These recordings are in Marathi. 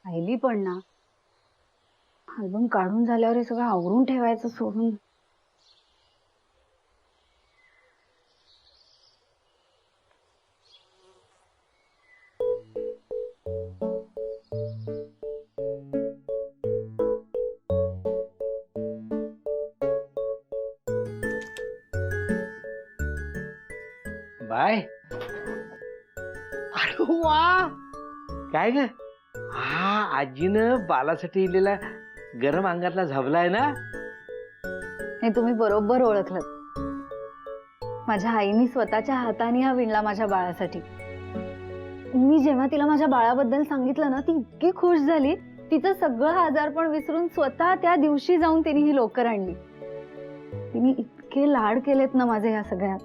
पाहिली पण ना, अल्बम काढून झाल्यावर हे सगळं आवरून ठेवायचं सोडून. बाय. अरे वा, काय ग? हा आजीनं बालासाठी इलेला गरम अंगातला झबलाय ना. हे तुम्ही बरोबर ओळखलं. माझ्या आईने स्वतःच्या हाताने हा विणला माझ्या बाळासाठी. मी जेव्हा तिला माझ्या बाळाबद्दल सांगितलं ना, ती इतकी खुश झाली. तिचं सगळं आजारपण विसरून स्वतः त्या दिवशी जाऊन तिने ही लोकर आणली. तिने इतके लाड केलेत ना माझे ह्या सगळ्यात.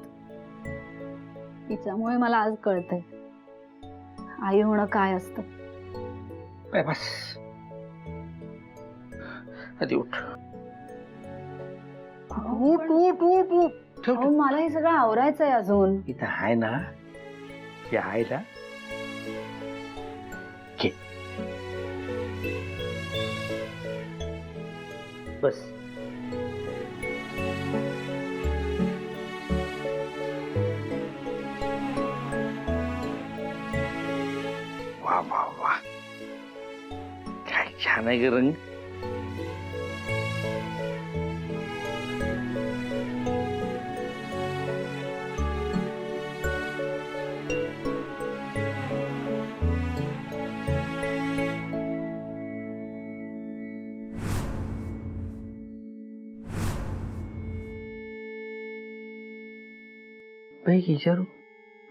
तिच्यामुळे मला आज कळतंय आई होणं काय असतं. बस आधी उठ. उठ उठ उठ उठ. ठेव अहो, मला हे सगळं आवरायचंय अजून. इथं आहे ना, हे आहे ना. घे. बस. वा वा वा, काय छान आहे ग रंग. बाई विचारू,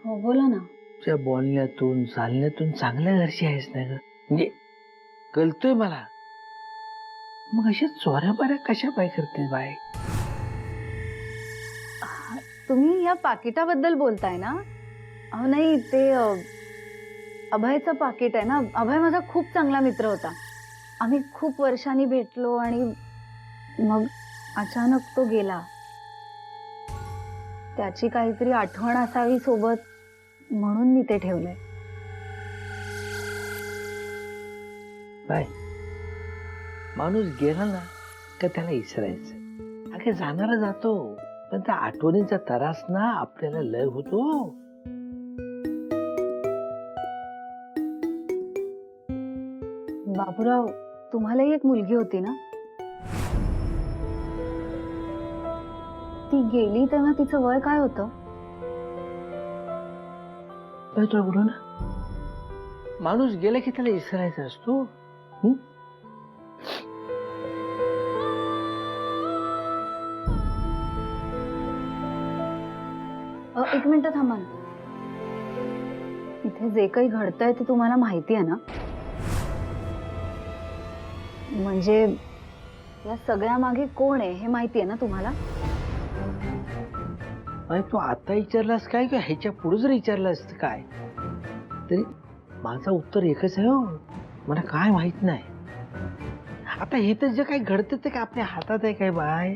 हो बोला ना. तुझ्या बोलण्यातून चालण्यातून चांगल्या घरची आहेस ना ग. म्हणजे कळतोय मला. मग अशा चोऱ्या बाऱ्या कशा पाय करते बाय? तुम्ही या पाकिटाबद्दल बोलताय ना? अहो नाही, ते अभयचं पाकिट आहे ना. अभय माझा खूप चांगला मित्र होता. आम्ही खूप वर्षांनी भेटलो आणि मग अचानक तो गेला. त्याची काहीतरी आठवण असावी सोबत म्हणून मी ते ठेवलंय. बाय, माणूस गेला ना का त्याला विसरायचं. अगे जाणारा जातो, पण त्या आठवणींचा त्रास ना आपल्याला लय होतो. बाबूराव, तुम्हालाही एक मुलगी होती ना? ती गेली तेव्हा तिचं वय काय होतं? तुला बोलू ना, माणूस गेला की त्याला विसरायचा असतो. एक मिनिट थांबा ना. इथे जे काही घडतंय ते तुम्हाला माहिती आहे ना? म्हणजे या सगळ्या मागे कोण आहे हे माहिती आहे ना तुम्हाला? अरे तू आता विचारलास काय किंवा ह्याच्या पुढे जर विचारलं असतं काय तरी माझं उत्तर एकच आहे. हो, मला काय माहित नाही. आता हे तर जे काही घडतं ते काय आपल्या हातात आहे काय बाय?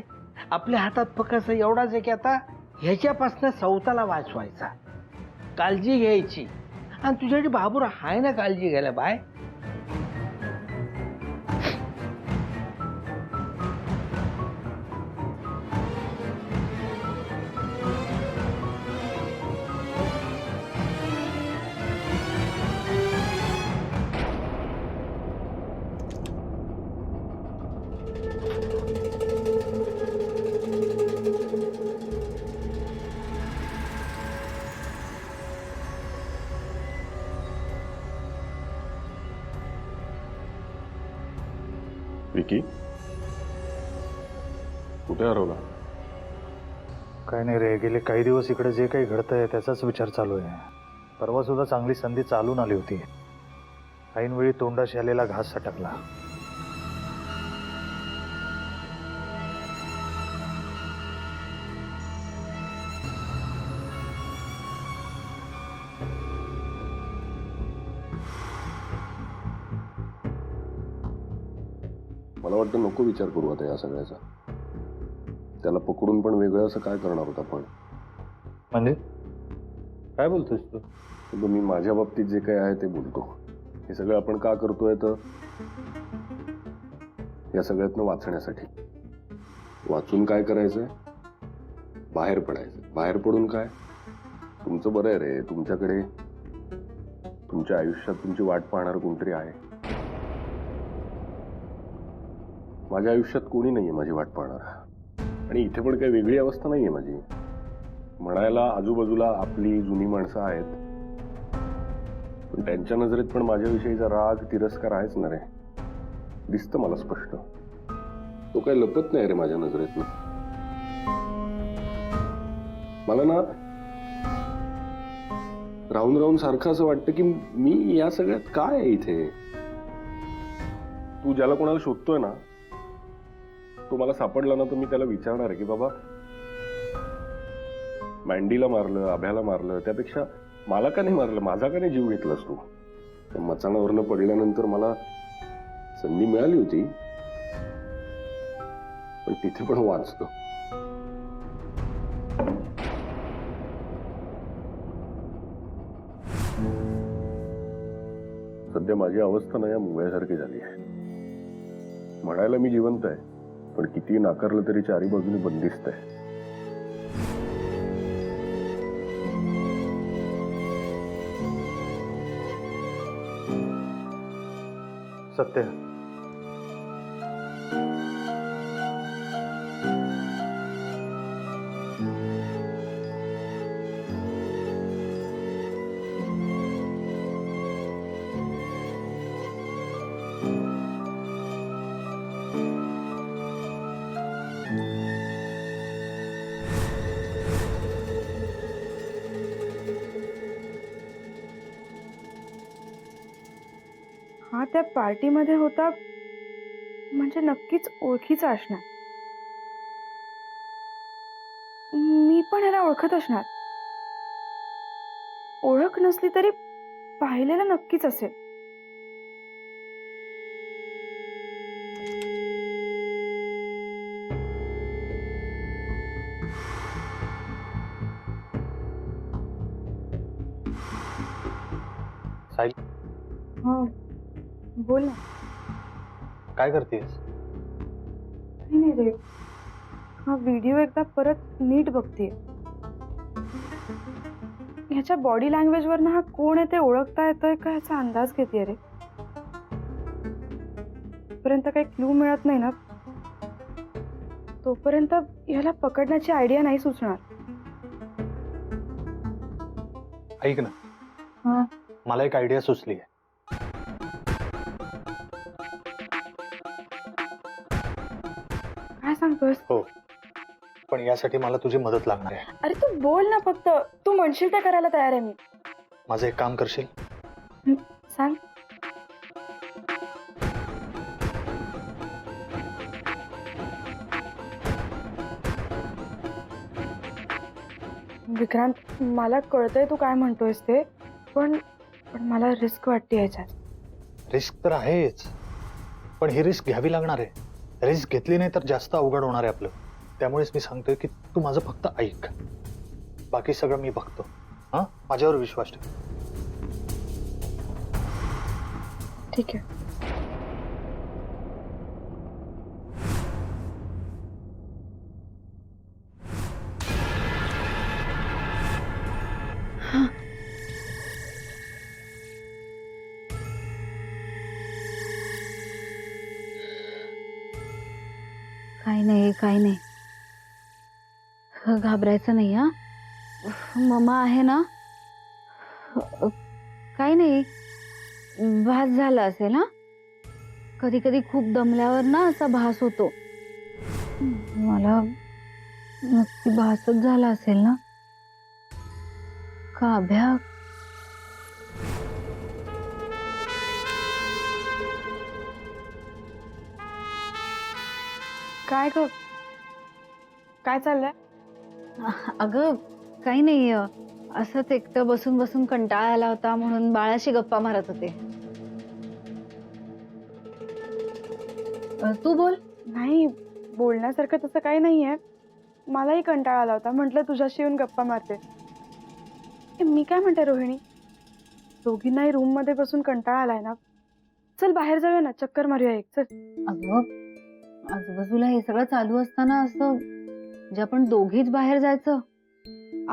आपल्या हातात फक्त एवढाच आहे की आता ह्याच्यापासून सौताला वाचवायचा, काळजी घ्यायची. आणि तुझ्यासाठी बाबूराव हाय ना काळजी घ्यायला बाय. विकी, कुठे हरवला? काय नाही रे, गेले काही दिवस इकडे जे काही घडतंय त्याचाच विचार चालू आहे. परवा सुद्धा चांगली संधी चालून आली होती. ऐनवेळी तोंडाशी आलेला घास सटकला. मला वाटतं नको विचार करू आता या सगळ्याचा. त्याला पकडून पण वेगळं असं काय करणार होता आपण? म्हणजे काय बोलतोस तू? मी माझ्या बाबतीत जे काही आहे ते बोलतो. हे सगळं आपण का करतोय तर या सगळ्यातनं वाचण्यासाठी. वाचून काय करायचंय? बाहेर पडायचं. बाहेर पडून काय? तुमचं बरं आहे रे, तुमच्याकडे तुमच्या आयुष्यात तुमची वाट पाहणार कोणतरी आहे. माझ्या आयुष्यात कोणी नाहीये माझी वाट पाहणार. आणि इथे पण काही वेगळी अवस्था नाहीये माझी. म्हणायला आजूबाजूला आपली जुनी माणसं आहेत, पण त्यांच्या नजरेत पण माझ्याविषयीचा राग तिरस्कार आहेच ना रे. दिसतं मला स्पष्ट. तो काही लपत नाही रे माझ्या नजरेतनं. मला ना राहून राहून सारखं असं वाटतं की मी या सगळ्यात काय आहे इथे. तू ज्याला कोणाला शोधतोय ना, तो मला सापडला ना, तर मी त्याला विचारणार आहे की बाबा, मँडीला मारलं, अभ्याला मारलं, त्यापेक्षा मला का नाही मारलं, माझा का नाही जीव घेतलास तू. त्या मचाणावरनं पडल्यानंतर मला संधी मिळाली होती, पण तिथे पण वाचतो. सध्या माझी अवस्था ना या मुंग्यासारखी झाली आहे. म्हणायला मी जिवंत आहे, पण किती नाकारलं तरी चारी बाजूने बंदिस्त आहे. सत्य, हा त्या पार्टीमध्ये होता म्हणजे नक्कीच ओळखीचा असणार. मी पण ह्याला ओळखत असणार. ओळख नसली तरी पाहिलेलं नक्कीच असेल. साई, हो, बोल ना. काय करतेस? काही नाही रे, हा व्हिडिओ एकदा परत नीट बघतीये. ह्याच्या बॉडी लँग्वेज वरनं हा कोण आहे ते ओळखता येतोय का ह्याचा अंदाज घेतेय रे. पर्यंत काही क्लू मिळत नाही ना, तोपर्यंत ह्याला पकडण्याची आयडिया नाही सुचणार. ऐक ना, हा, मला एक आयडिया सुचली आहे. काय सांगतोस? हो, पण यासाठी मला तुझी मदत लागणार आहे. अरे तू बोल ना फक्त. तू म्हणशील ते करायला तयार आहे मी. माझं एक काम करशील? सांग. विक्रांत, मला कळतंय तू काय म्हणतोयस ते, पण मला रिस्क वाटते याच्यात. रिस्क तर आहेच, पण ही रिस्क घ्यावी लागणार आहे. रिस्क घेतली नाही तर जास्त अवघड होणार आहे आपलं. त्यामुळेच मी सांगतोय की तू माझं फक्त ऐक, बाकी सगळं मी बघतो. हा, माझ्यावर विश्वास ठेव. ठीक आहे. काही नाही, काही नाही. घाबरायचं नाही. हा, मम्मा आहे ना. काही नाही, भास झाला असेल. हा, कधी कधी खूप दमल्यावर ना असा भास होतो. मला नक्की भासच झाला असेल ना. का अभ्या? काय ग, काय चाललंय? अगं काही नाही, असंच एकटं बसून बसून कंटाळा आला होता म्हणून बाळाशी गप्पा मारत होते. तू बोल. नाही, बोलण्यासारखं तसं काही नाहीये. मलाही कंटाळा आला होता, म्हटलं तुझ्याशी येऊन गप्पा मारते. मी काय म्हणते रोहिणी, दोघींनाही रूम मध्ये बसून कंटाळा आलाय ना, चल बाहेर जाऊया ना, चक्कर मारूया एक, चल. अगं आजूबाजूला हे सगळं चालू असताना असं म्हणजे आपण दोघीच बाहेर जायचं.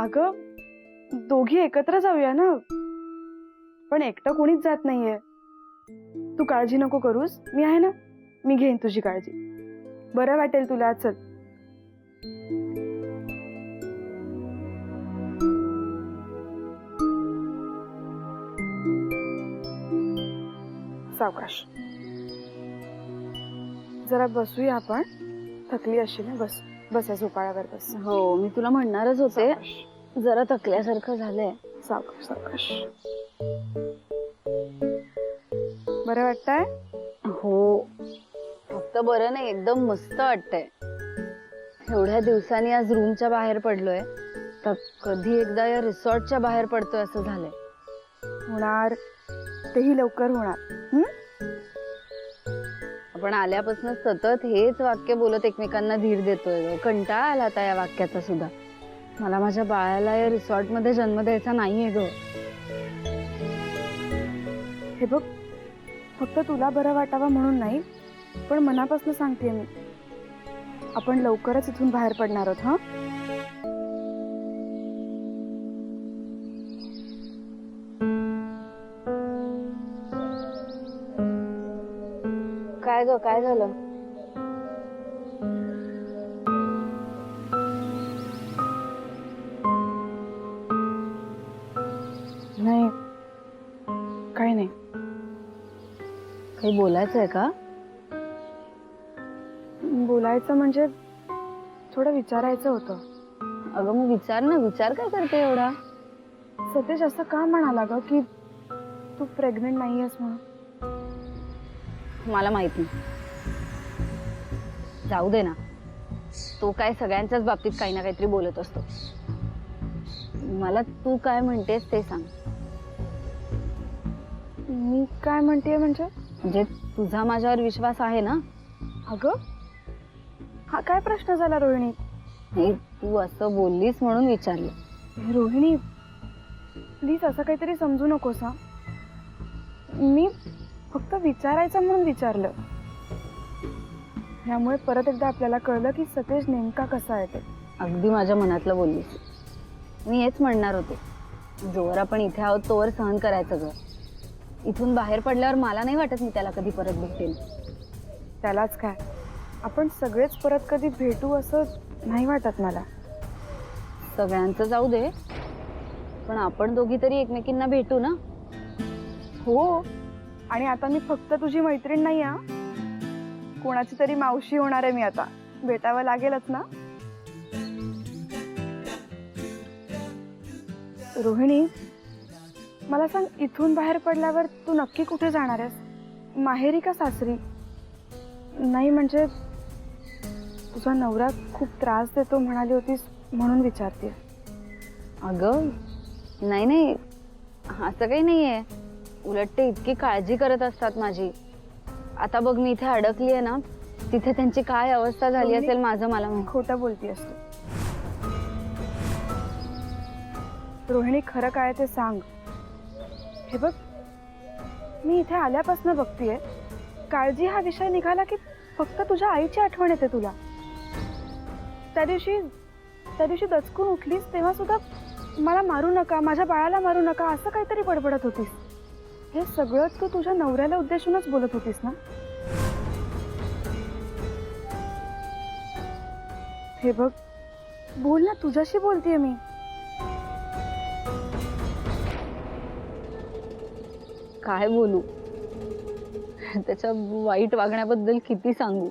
अगं दोघी एकत्र जाऊया ना, पण एकटं कोणीच जात नाहीये. तू काळजी नको करूस, मी आहे ना, मी घेईन तुझी काळजी. बरं वाटेल तुला, चल. सावकाश. जरा बसूया आपण. थकली अशी ना, बस बस या झोपाळ्यावर बस. हो, मी तुला म्हणणारच होते, जरा थकल्यासारखं झालंय. सावकाश सावकाश. बरं वाटतंय? हो, फक्त बरं नाही, एकदम मस्त वाटतंय. एवढ्या दिवसांनी आज रूमच्या बाहेर पडलोय, तर कधी एकदा या रिसॉर्टच्या बाहेर पडतोय असं झालंय. होणार, तेही लवकर होणार. आपण आल्यापासून सतत हेच वाक्य बोलत एकमेकांना धीर देतोय ग. कंटाळा आला आता या वाक्याचा सुद्धा. मला माझ्या बाळाला या रिसॉर्ट मध्ये जन्म द्यायचा नाहीये ग. हे बघ, फक्त तुला बरं वाटावं म्हणून नाही, पण मनापासून सांगतेय मी, आपण लवकरच इथून बाहेर पडणार आहोत. हा, काय ग, काय झालं? नाही, काही नाही. काही बोलायचंय का? बोलायचं म्हणजे थोडं विचारायचं होतं. अगं मग विचार ना, विचार काय करते एवढा? सतेज असं का म्हणाला ग की तू प्रेग्नेंट नाहीयेस म्हणून? मला माहित नाही, जाऊ दे ना. तो काय सगळ्यांच्याच बाबतीत काही ना काहीतरी बोलत असतो. मला तू काय म्हणतेस ते सांग. मी काय म्हणतेय म्हणजे तुझा माझ्यावर विश्वास आहे ना? अगं हा काय प्रश्न झाला रोहिणी? नाही, तू असं बोललीस म्हणून विचारलं. रोहिणी प्लीज असं काहीतरी समजू नकोस हा. मी फक्त विचारायचं म्हणून विचारलं. यामुळे परत एकदा आपल्याला कळलं की सतेज नेमका कसा आहे ते. अगदी माझ्या मनातलं बोललीस. मी हेच म्हणणार होते, जोवर आपण इथे आहोत तोवर सहन करायचं ग. इथून बाहेर पडल्यावर मला नाही वाटत मी त्याला कधी परत भेटेन. त्यालाच काय, आपण सगळेच परत कधी भेटू असं नाही वाटत मला. सगळ्यांचं जाऊ दे, पण आपण दोघी तरी एकमेकींना भेटू ना. हो, आणि आता मी फक्त तुझी मैत्रीण नाही हा, कोणाची तरी मावशी होणार आहे मी आता. भेटावं लागेलच ना. रोहिणी मला सांग, इथून बाहेर पडल्यावर तू नक्की कुठे जाणार आहेस? माहेरी का सासरी? नाही म्हणजे तुझा नवरा खूप त्रास देतो म्हणाली होतीस म्हणून विचारते. अगं नाही नाही, असं काही नाहीये. उलट ते इतकी काळजी करत असतात माझी. आता बघ, मी इथे अडकली आहे ना, तिथे त्यांची काय अवस्था झाली असेल माझं मला माहिती. खोटं बोलतीयस तू. रोहिणी खरं काय ते सांग. हे बघ, मी इथे आल्यापासून बघतीये, काळजी हा विषय निघाला की फक्त तुझ्या आईची आठवण येते तुला. त्या दिवशी दचकून उठलीस तेव्हा सुद्धा मला मारू नका, माझ्या बाळाला मारू नका असं काहीतरी बडबडत होतीस. हे सगळं तू तुझ्या नवऱ्याला उद्देशूनच बोलत होतीस ना? हे बघ, बोल ना, तुझ्याशी बोलतेय मी. काय बोलू, त्याच्या वाईट वागण्याबद्दल किती सांगू.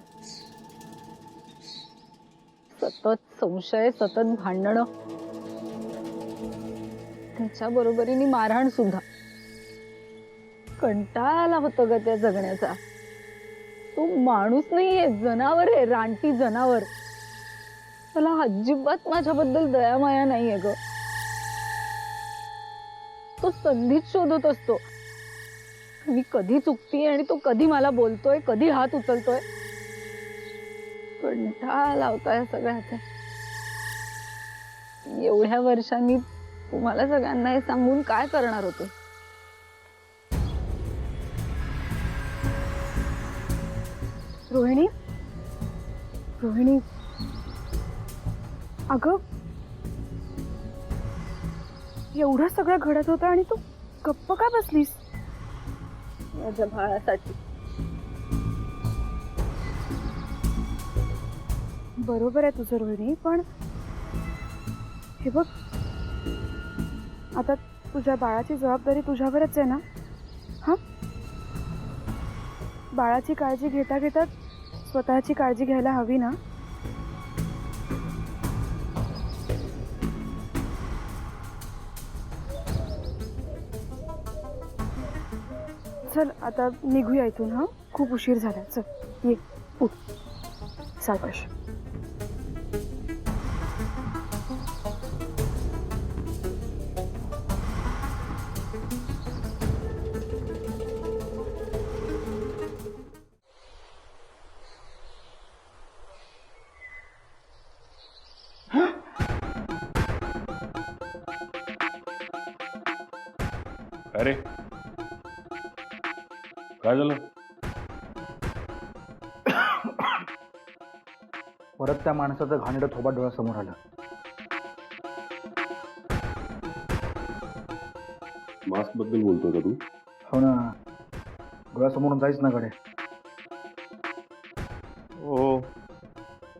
सतत संशय, सतत भांडणं, त्याच्या बरोबरीने मारहाण सुद्धा. कंटाळा आला होता ग त्या जगण्याचा. तो माणूस नाहीये, जनावर आहे, रानटी जनावर. त्याला अजिबात माझ्याबद्दल दयामाया नाहीये ग. तो संधीच शोधत असतो. मी कधी चुकतीये आणि तो कधी मला बोलतोय, कधी हात उचलतोय. कंटाळा लावता या सगळ्याचा. एवढ्या वर्षांनी तुम्हाला सगळ्यांना हे सांगून काय करणार होते? रोहिणी रोहिणी अगं एवढं सगळं घडत होतं आणि तू गप्प का बसलीस? माझ्या बाळासाठी. बरोबर आहे तुझं रोहिणी, पण हे बघ आता तुझ्या बाळाची जबाबदारी तुझ्यावरच आहे ना. हा, बाळाची काळजी घेता घेता स्वतःची काळजी घ्यायला हवी ना. चल आता निघूया इथून. हा, खूप उशीर झाला. चल ये, उठ, सावकाश. अरे काय झालं? परत त्या माणसाचं घाणेरडं थोबाड डोळ्यासमोर आलं. मास्क बद्दल बोलतोय का तू? हो ना, डोळ्यासमोरून जायच ना कडे. हो,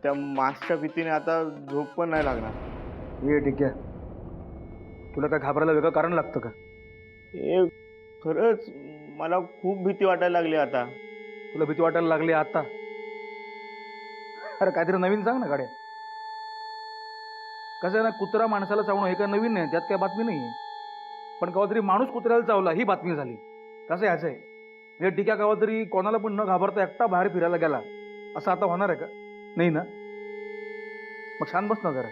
त्या मास्कच्या भीतीने आता झोप पण नाही लागणार. ये ठीक आहे, तुला काय घाबरायला वेगळं कारण लागतं का? हे खरंच मला खूप भीती वाटायला लागली आता. तुला भीती वाटायला लागली आता? अरे काहीतरी नवीन सांग ना गाड्या. कसं आहे ना, कुत्रा माणसाला चावणं हे काय नवीन नाही, त्यात काय बातमी नाही. पण केव्हा तरी माणूस कुत्र्याला चावला ही बातमी झाली. कसं याचं आहे, हे टीका केव्हा तरी कोणाला पण न घाबरता एकटा बाहेर फिरायला गेला असं आता होणार आहे का? नाही ना. मग शांत बस ना जरा.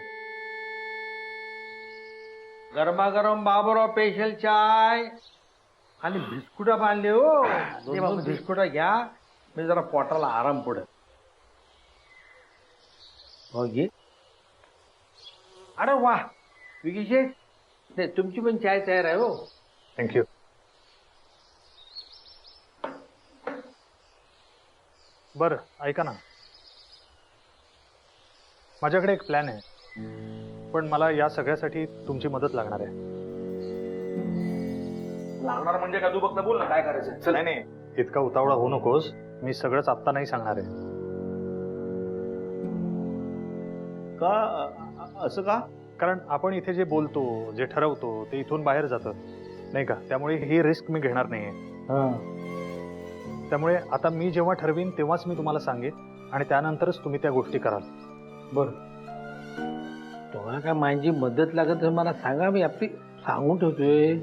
गरमागरम बाबूराव स्पेशल चाय आणि बिस्कुटा बांधले हो. बिस्कुटा घ्या, मी जरा पोटाला आराम पडत. हो घे. अरे वा विकीशेठ, तुमची पण चाय तयार आहे हो. थँक्यू. बरं ऐका ना, माझ्याकडे एक प्लॅन आहे, पण मला या सगळ्यासाठी तुमची मदत लागणार आहे. लागणार म्हणजे का, तू फक्त बोल ना काय करायचं. नाही नाही, इतका उतावळा होऊ नकोस. मी सगळंच आत्ता नाही सांगणार आहे. का असं का? कारण आपण इथे जे बोलतो, जे ठरवतो ते इथून बाहेर जातं नाही का, त्यामुळे ही रिस्क मी घेणार नाहीये. त्यामुळे आता मी जेव्हा ठरवीन तेव्हाच मी तुम्हाला सांगेन आणि त्यानंतरच तुम्ही त्या गोष्टी कराल. बरं, तुम्हाला काय माझी मदत लागत तर मला सांगा, मी आपली सांगून ठेवतोय.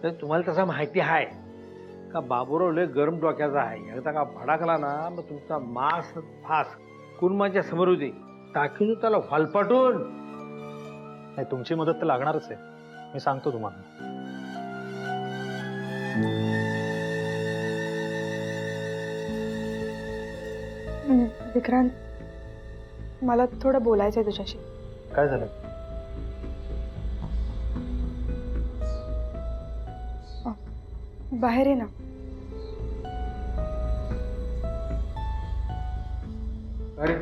तर तुम्हाला तसा माहिती आहे का बाबूराव लय गरम डोक्याचा आहे. एकदा का भडाकला ना, मग तुमचा मास फास कुर्माच्या समोर होते टाकीन त्याला फालपाटून. नाही, तुमची मदत तर लागणारच आहे, मी सांगतो तुम्हाला. विक्रांत, मला थोडं बोलायचं आहे तुझ्याशी. काय झालं? बाहेर ये ना. अरे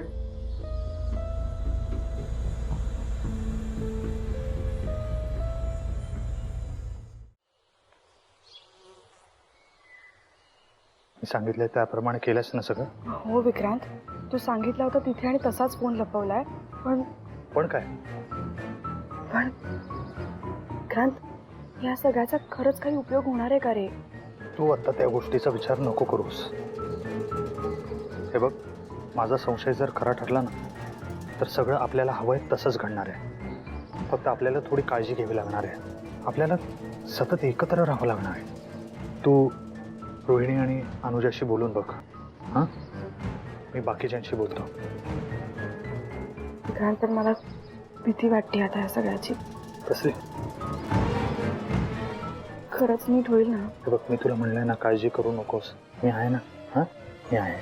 मी सांगितलंय त्याप्रमाणे केलंस ना सगळं? हो विक्रांत, तू सांगितलं होतं तिथे आणि तसाच फोन लपवलाय. पण काय? पण विक्रांत, या सगळ्याचा खरंच काही उपयोग होणार आहे का रे? तू आता त्या गोष्टीचा विचार नको करूस. हे बघ, माझा संशय जर खरा ठरला ना, तर सगळं आपल्याला हवंय तसंच घडणार आहे. फक्त आपल्याला थोडी काळजी घ्यावी लागणार आहे. आपल्याला सतत एकत्र राहावं लागणार आहे. तू रोहिणी आणि अनुजाशी बोलून बघ. हां, मी बाकीच्यांशी बोलतो. विक्रांत, तर मला भीती वाटते आता या सगळ्याची. कसली? खरंच नीट होईल ना? हे बघ, मी तुला म्हणलंय ना, काळजी करू नकोस. मी आहे ना. हां, मी आहे.